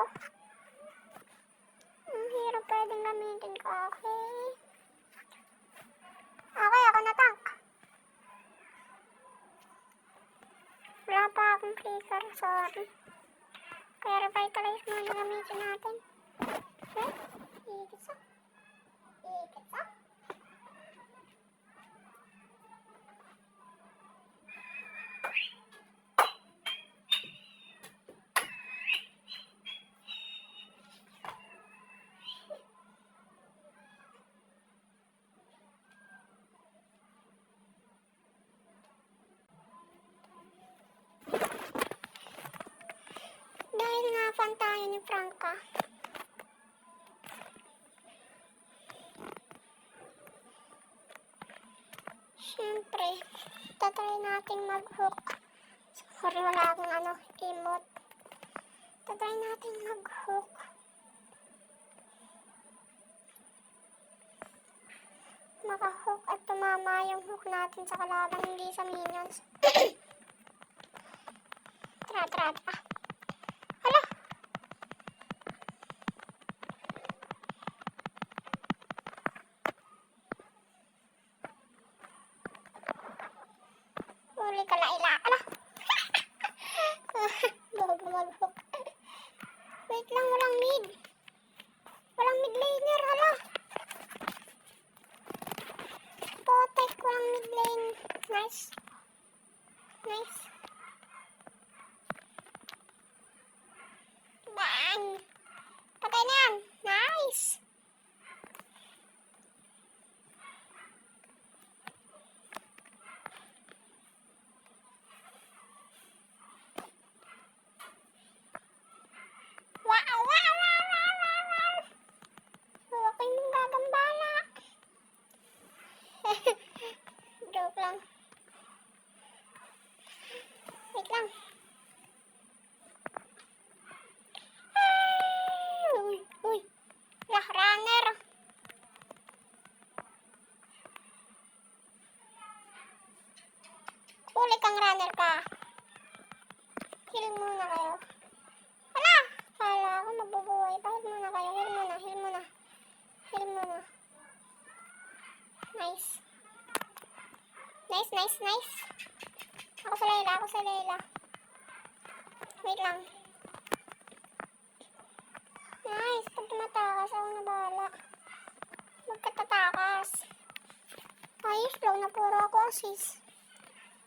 ko. Ang hirap pwedeng gamitin ko. Okay. Okay, ako na tank. Wala pa akong flicker, sorry. Kaya revitalize muna gamitin natin. Okay, ikitsa. Ikitsa. Dahil nga fan tayo ni Franca, syempre, tatry natin mag-hook. Sorry, wala akong emote. Tatry natin mag-hook. Maka-hook at tumama yung hook natin sa kalaban, hindi sa minions. Tara. Hala! Huli ka, Layla. Hala! Bobo mag-hook. Wait lang, walang mid. Walang mid laner, hala. Protect, walang mid lane. Nice. Nice. Bang! Patay na yan. Nice. Wow. Okay mong gagambala. Joke lang. Wait lang. Uy. Lah, runner. Huli kang runner ka. Heal muna kayo. Hala! Kala ako mabubuhay pa. Heal muna kayo. Heal muna. Nice. Ako sa Layla. Wait lang. Nice. Pag tumatakas, ako na bahala. Magkatatakas. Ayos lang na puro ako assist.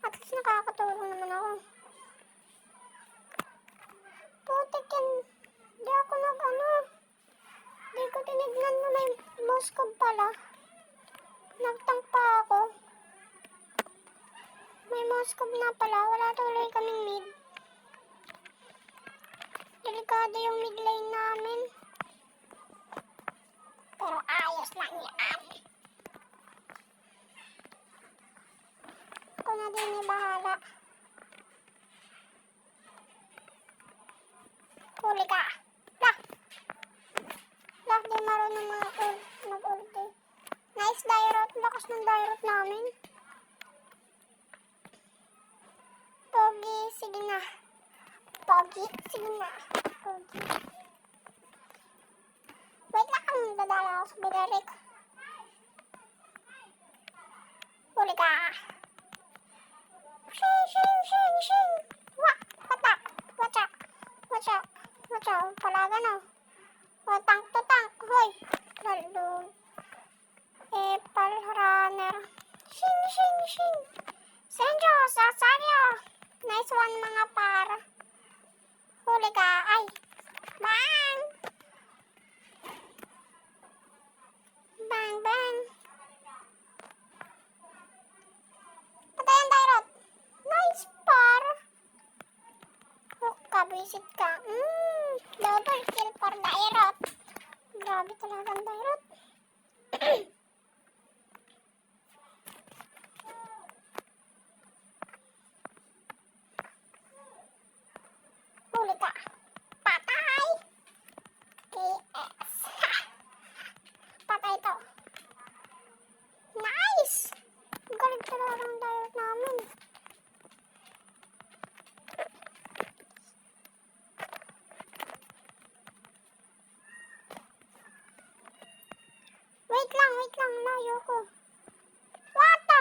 At least nakakatulong naman ako. Putik yan. Di ako Di ko tinignan na may Moskov pala. Nagtank pa ako. May Moskov na pala. Wala tuloy kaming mid. Delikado yung mid lane namin. Pero ayos lang yan. Ako na din yung bahala. Huli ka. Lah, di marunong mag-ulti. Nice Dairot. Lakas ng Dairot namin. Pogi, sige na. Wait lang, dadala ako sa Biderick. Huli ka. Shing. Patak. Watch out. Palaga na. Tank to tank. Hoy. Lalo. Pal runner. Shing. Senjo, Sasario. Nice one mga para. Huli ka. Ay. Bang. Patayan Dairot. Nice par. Hook ka, visit ka. Double kill for Dairot. Grabe talagang Dairot. Huli ka. Patay. KS. Patay to. Nice. Galing talagang Dairot namin. ayoko. What the?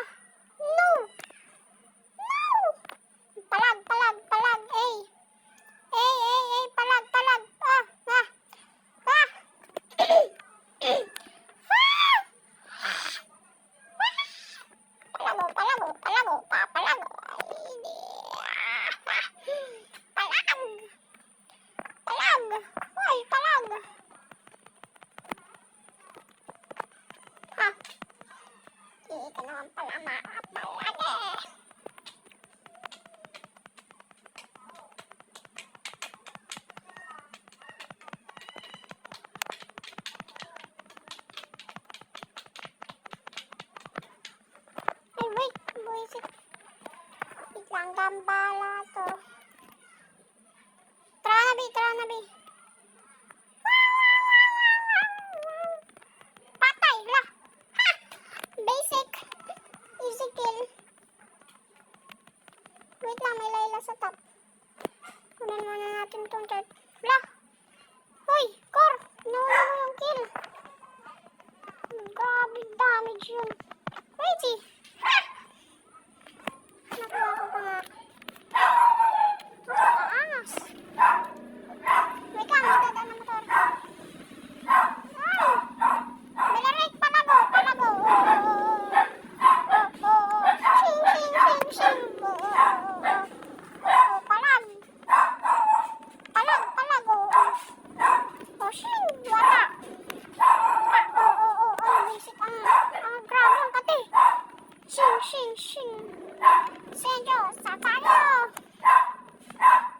No! No! Palag, palag, palag, eh. Palag, palag. Ah, ah, ah. Palago, palago, palago, papalago. Palag. Palag. Hoy, palag. Ha? Hindi ka naman pala makapalag eh. Ay, wait. Buisit. Wait lang, gambala to. Tara na, Bi. Tara na, Bi. Patay, la. Ha! Basic. Easy kill. Wait lang, may Layla sa top. Kunin muna natin tong third. La. Hoy, Cor. Nauna mo yung kill. Grabe damage yun. Crazy. Ha! Nakuha ko pa nga. Angas. Wait lang, magdadaan ng motor. Ay! Belarik, palago, palago. Shing, shing, shing, shing. Palag. Palag, palago. Shing, wala. Basic ang grabe ang pati. Shing, shing, shing. Senyo, sa tayo.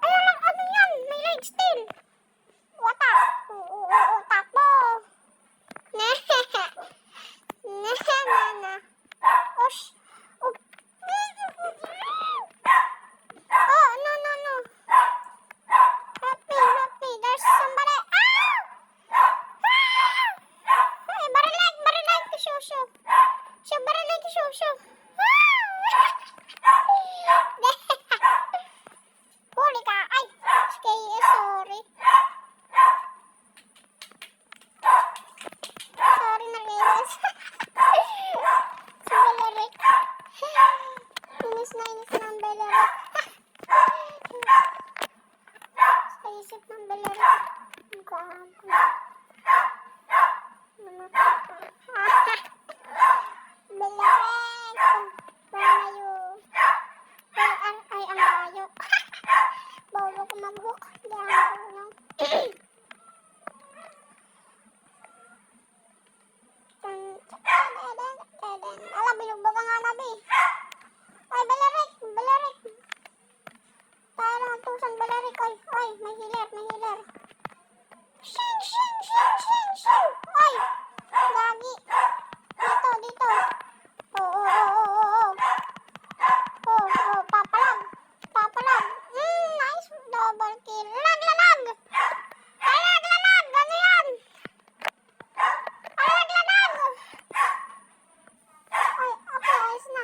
Ayun lang, ano yan? May leg still. Wata. Takbo. Na. Osh. Oh. Oh, no. Happy. There's somebody. Ah! Hey, barilig, shushu. Barilig, shushu. Huli ka. Ay, sorry. Sorry na guys. Si Belarik. Inis na ang Belarik. Sa isip ng Belarik. Ang gago. Belarik. Panayo. Ay, ang layo. Bawa ko mag-hook. Hindi ako marunong. Alam, binugbog ang hanap eh. Ay, Belarik. Tayo lang ang tusang Belarik. Ay, may healer. Shing. Ay, gagi. Dito. Oh. Papalag. Nice. Double kill. Lag. Ano yan? Lag. Ay, okay, ayos na.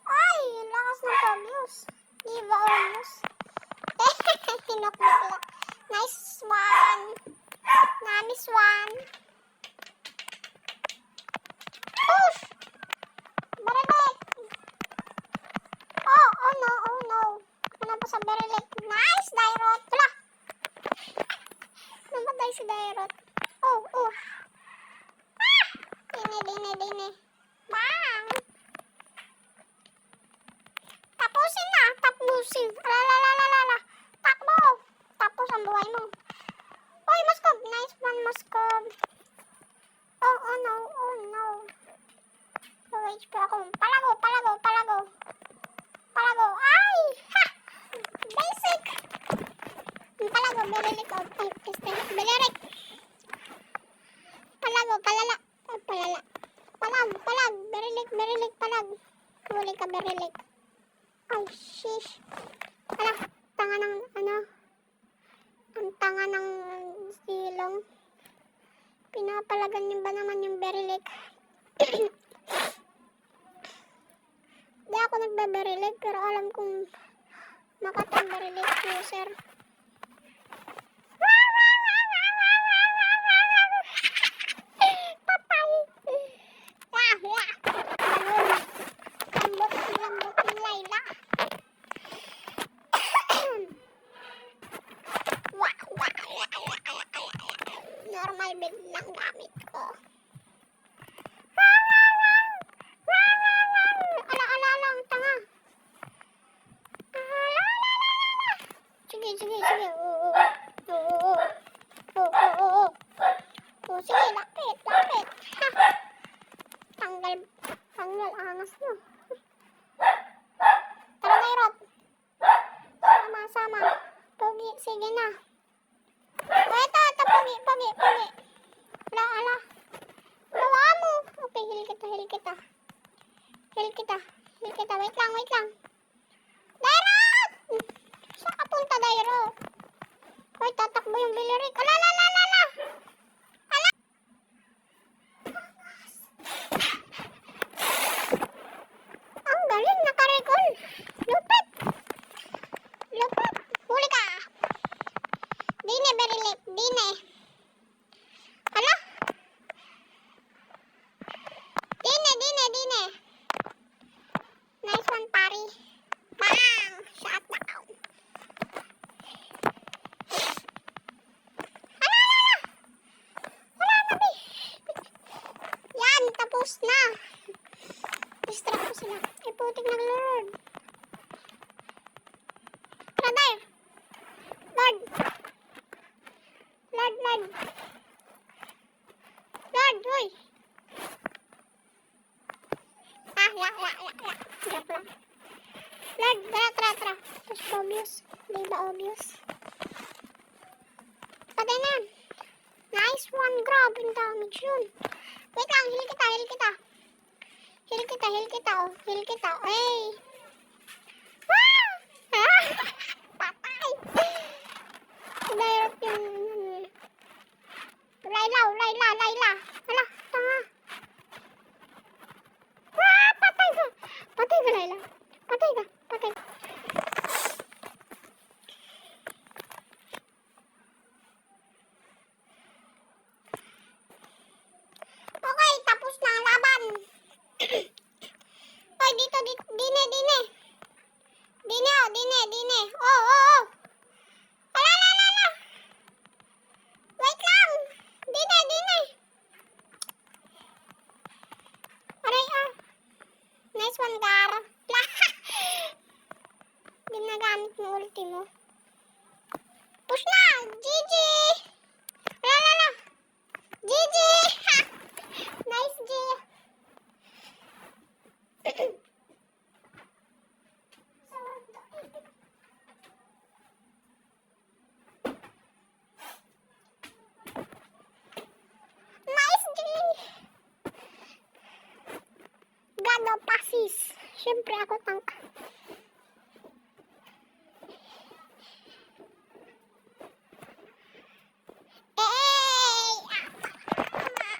Ay, lakas ng pag-use. Diva almost. Hinok bigla. Nice one. Namiss one. Push! Barilik! Oh no. Ano pa sa Barilik? Nice, Dairot. Wala! Namatay si Dairot. Oh. Ah! Dine. Bang! Tapusin na. Alala. Takbo! Tapos ang buhay mo. Oy, Moskob. Nice one, Moskob. Oh no. HP ako. Palago. Ay! Ha! Basic! Palago, Berilik. Ay, piste. Berilik. Palago, palala. Ay, palala. Palag. Berilik, palag. Huli ka, Berilik. Ay, shish. Ala, tanga ng, ang tanga ng silong. Pinapalagan niyo ba naman yung Berilik? Di ako nagbe-Berilik, pero alam kong makatang Berilik user. tubig ng gamit ko. Ala lang, tanga. Sige. Sige, lapit. Ha. Tanggal angas nyo. Tara na, Rod. Sama. Pogi, sige na. Ito, pogi. Ala. Bawa mo. Okay, hil kita. Wait lang. Dairot! Saan ka punta, Dairot? Hoy, tatakbo yung bilirik. Ala! Ang galing, nakarecall. Lupit. Huli ka. Dine, very late. Dine. Hala? Dine. Nice one, pari. Bang! Shut down. Hala, nabi. Yan, tapos na. Distract ko sila. Ay, putik nag-lord. Tara, Dair. Lord, hoy. Joke lang. Lord, tara. Tapos obvious. Di ba obvious? Patay na yan. Nice one. Grabe yung damage yun. Wait lang, heal kita. Heal kita. Hey. Patay. Direct yung Layla. Hala, tanga. Patay ka, Layla. Patay ka. Okay, tapos na ang laban. Oy, dito. Dine. Oh. Ala. Wait lang. Dine. Aray, nice one, Gar. Ginagamit mo ulti mo. Push na. GG. Ala. GG. Nice, G. God of Passes. Siyempre ako tank.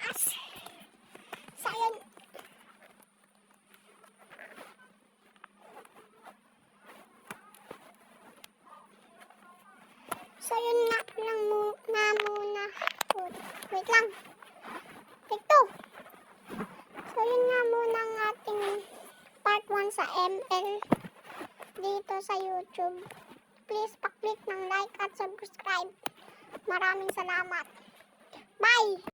Mas. So yun nga lang muna. Wait lang. Take 2. So yun nga muna ang ating part 1 sa ML dito sa YouTube. Please pa-click ng like at subscribe. Maraming salamat. Bye!